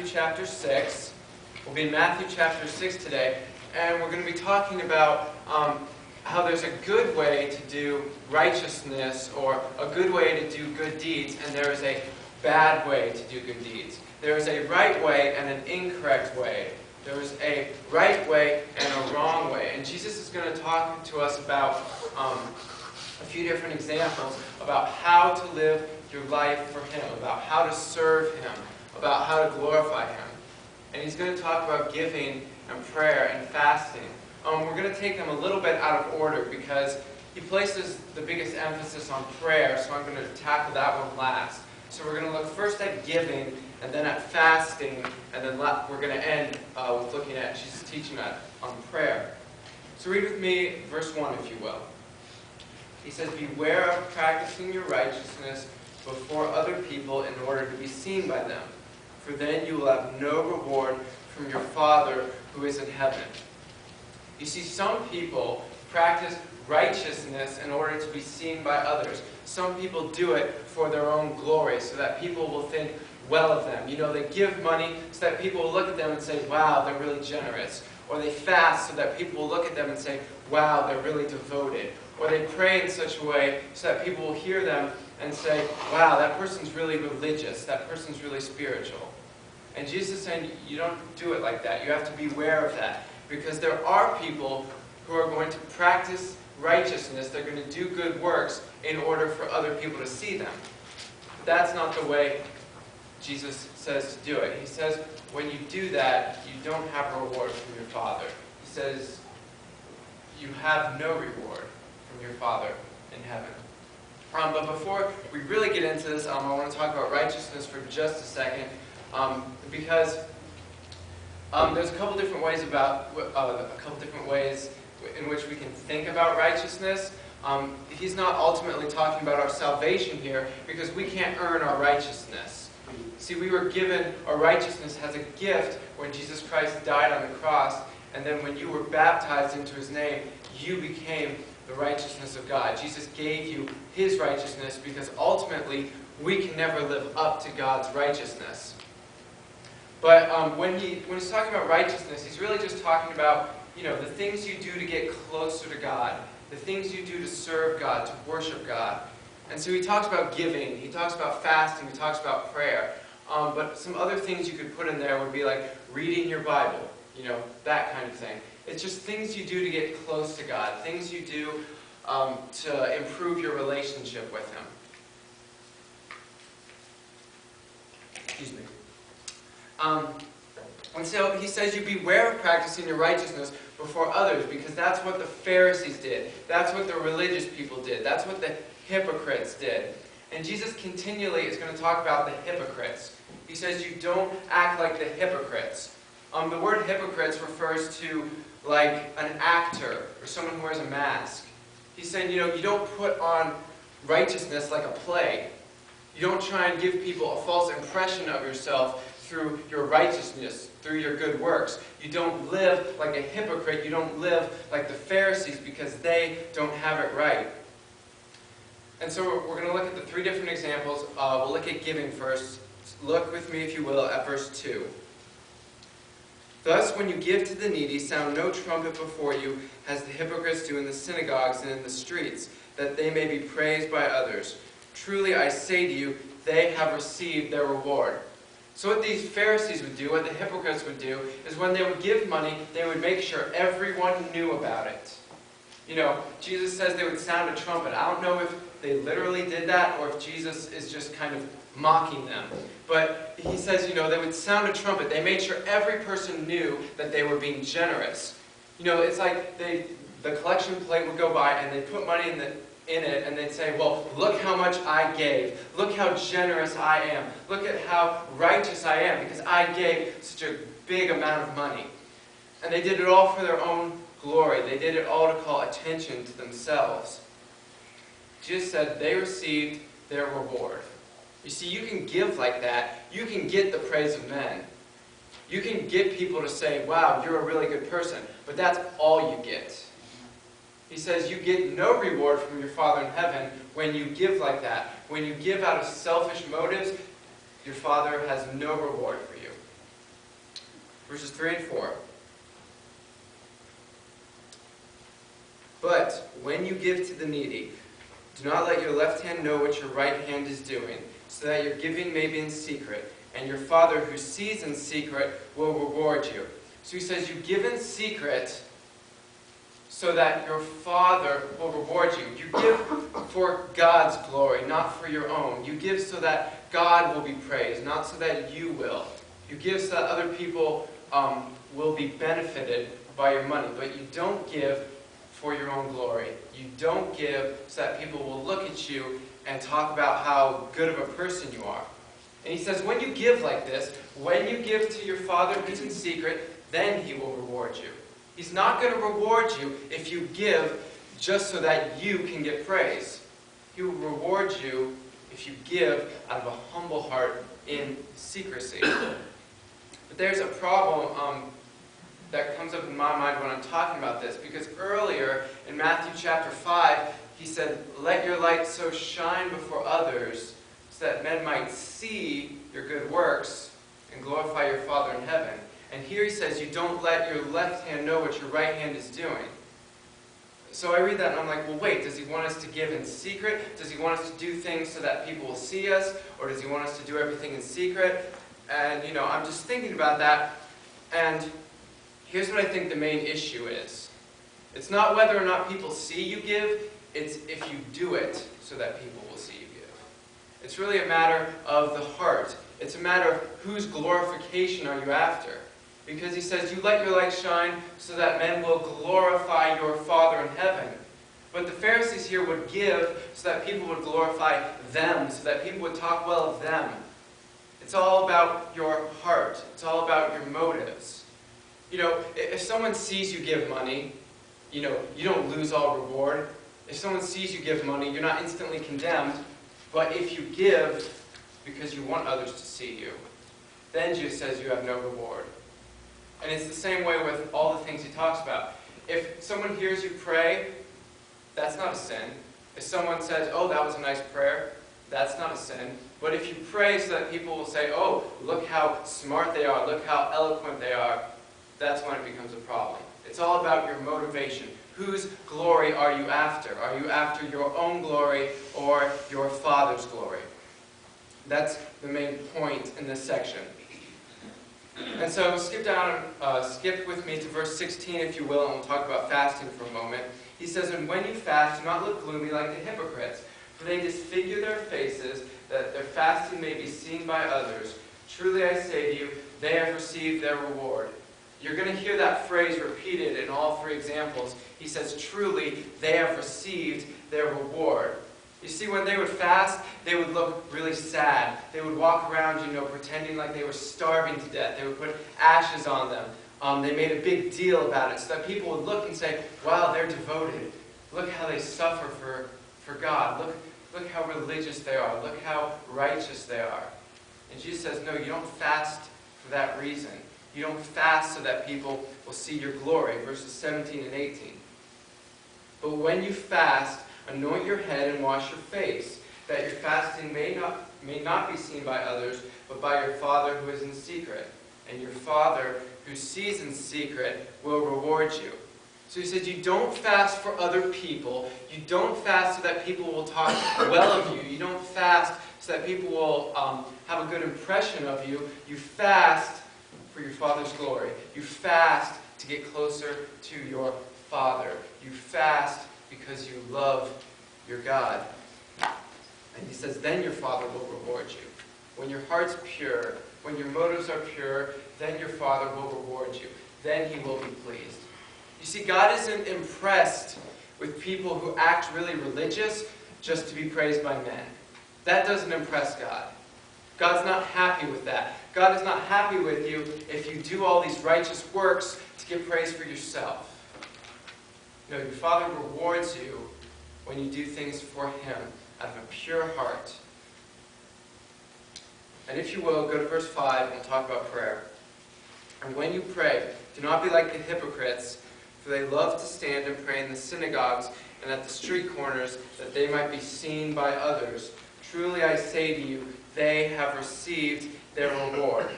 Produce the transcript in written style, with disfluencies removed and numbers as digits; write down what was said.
Matthew chapter 6. We'll be in Matthew chapter 6 today, and we're going to be talking about how there's a good way to do righteousness, or a good way to do good deeds, and there is a bad way to do good deeds. There is a right way and an incorrect way. There is a right way and a wrong way. And Jesus is going to talk to us about a few different examples about how to live your life for Him, about how to serve Him, about how to glorify Him. And He's going to talk about giving and prayer and fasting. We're going to take them a little bit out of order because He places the biggest emphasis on prayer, so I'm going to tackle that one last. So we're going to look first at giving, and then at fasting, and then we're going to end with looking at Jesus' teaching on prayer. So read with me verse 1, if you will. He says, "Beware of practicing your righteousness before other people in order to be seen by them, for then you will have no reward from your Father who is in heaven." You see, some people practice righteousness in order to be seen by others. Some people do it for their own glory, so that people will think well of them. You know, they give money so that people will look at them and say, wow, they're really generous. Or they fast so that people will look at them and say, wow, they're really devoted. Or they pray in such a way so that people will hear them and say, wow, that person's really religious. That person's really spiritual. And Jesus is saying, you don't do it like that. You have to beware of that. Because there are people who are going to practice righteousness. They're going to do good works in order for other people to see them. But that's not the way Jesus says to do it. He says, when you do that, you don't have a reward from your Father. He says, you have no reward from your Father in heaven. But before we really get into this, I want to talk about righteousness for just a second, because there's a couple different ways in which we can think about righteousness. He's not ultimately talking about our salvation here, because we can't earn our righteousness. See, we were given our righteousness as a gift when Jesus Christ died on the cross, and then when you were baptized into His name, you became the righteousness of God. Jesus gave you His righteousness because ultimately we can never live up to God's righteousness. But when he's talking about righteousness, he's really just talking about, you know, the things you do to get closer to God, the things you do to serve God, to worship God. And so he talks about giving, he talks about fasting, he talks about prayer. But some other things you could put in there would be like reading your Bible, you know, that kind of thing. It's just things you do to get close to God, things you do to improve your relationship with Him. Excuse me. And so he says you beware of practicing your righteousness before others, because that's what the Pharisees did. That's what the religious people did. That's what the hypocrites did. And Jesus continually is going to talk about the hypocrites. He says you don't act like the hypocrites. The word hypocrites refers to like an actor or someone who wears a mask. He's saying, you know, you don't put on righteousness like a play. You don't try and give people a false impression of yourself through your righteousness, through your good works. You don't live like a hypocrite. You don't live like the Pharisees because they don't have it right. And so we're going to look at the three different examples. We'll look at giving first. Look with me, if you will, at verse 2. "Thus, when you give to the needy, sound no trumpet before you, as the hypocrites do in the synagogues and in the streets, that they may be praised by others. Truly, I say to you, they have received their reward." So what these Pharisees would do, what the hypocrites would do, is when they would give money, they would make sure everyone knew about it. You know, Jesus says they would sound a trumpet. I don't know if they literally did that or if Jesus is just kind of mocking them. But he says, you know, they would sound a trumpet. They made sure every person knew that they were being generous. You know, it's like the collection plate would go by and they'd put money in it and they'd say, well, look how much I gave. Look how generous I am. Look at how righteous I am because I gave such a big amount of money. And they did it all for their own glory. They did it all to call attention to themselves. Jesus said they received their reward. You see, you can give like that. You can get the praise of men. You can get people to say, wow, you're a really good person. But that's all you get. He says you get no reward from your Father in heaven when you give like that. When you give out of selfish motives, your Father has no reward for you. 3 and 4. But when you give to the needy, do not let your left hand know what your right hand is doing, so that your giving may be in secret, and your Father who sees in secret will reward you. So he says you give in secret so that your Father will reward you. You give for God's glory, not for your own. You give so that God will be praised, not so that you will. You give so that other people will be benefited by your money, but you don't give for your own glory. You don't give so that people will look at you and talk about how good of a person you are. And he says, when you give like this, when you give to your Father who's in secret, then he will reward you. He's not going to reward you if you give just so that you can get praise. He will reward you if you give out of a humble heart in secrecy. But there's a problem that comes up in my mind when I'm talking about this, because earlier in Matthew chapter 5, he said, let your light so shine before others so that men might see your good works and glorify your Father in heaven. And here he says, you don't let your left hand know what your right hand is doing. So I read that and I'm like, well, wait, does he want us to give in secret? Does he want us to do things so that people will see us? Or does he want us to do everything in secret? And, I'm just thinking about that. And here's what I think the main issue is. It's not whether or not people see you give, it's if you do it so that people will see you give. It's really a matter of the heart. It's a matter of whose glorification are you after. Because he says, you let your light shine so that men will glorify your Father in heaven. But the Pharisees here would give so that people would glorify them, so that people would talk well of them. It's all about your heart. It's all about your motives. If someone sees you give money, you don't lose all reward. If someone sees you give money, you're not instantly condemned. But if you give because you want others to see you, then Jesus says you have no reward. And it's the same way with all the things he talks about. If someone hears you pray, that's not a sin. If someone says, oh, that was a nice prayer, that's not a sin. But if you pray so that people will say, oh, look how smart they are, look how eloquent they are, that's when it becomes a problem. It's all about your motivation. Whose glory are you after? Are you after your own glory or your Father's glory? That's the main point in this section. And so skip with me to verse 16, if you will, and we'll talk about fasting for a moment. He says, and when you fast, do not look gloomy like the hypocrites, for they disfigure their faces, that their fasting may be seen by others. Truly I say to you, they have received their reward. You're going to hear that phrase repeated in all three examples. He says, truly, they have received their reward. You see, when they would fast, they would look really sad. They would walk around, pretending like they were starving to death. They would put ashes on them. They made a big deal about it so that people would look and say, wow, they're devoted. Look how they suffer for God. Look how religious they are. Look how righteous they are. And Jesus says, no, you don't fast for that reason. You don't fast so that people will see your glory, verses 17 and 18. But when you fast, anoint your head and wash your face, that your fasting may not be seen by others, but by your Father who is in secret. And your Father who sees in secret will reward you. So he says you don't fast for other people. You don't fast so that people will talk well of you. You don't fast so that people will have a good impression of you. You fast for your Father's glory. You fast to get closer to your Father. You fast because you love your God. And he says, then your Father will reward you. When your heart's pure, when your motives are pure, then your Father will reward you. Then he will be pleased. You see, God isn't impressed with people who act really religious just to be praised by men. That doesn't impress God. God's not happy with that. God is not happy with you if you do all these righteous works to get praise for yourself. No, your Father rewards you when you do things for him out of a pure heart. And if you will, go to verse 5 and we'll talk about prayer. And when you pray, do not be like the hypocrites, for they love to stand and pray in the synagogues and at the street corners, that they might be seen by others. Truly I say to you, they have received their reward.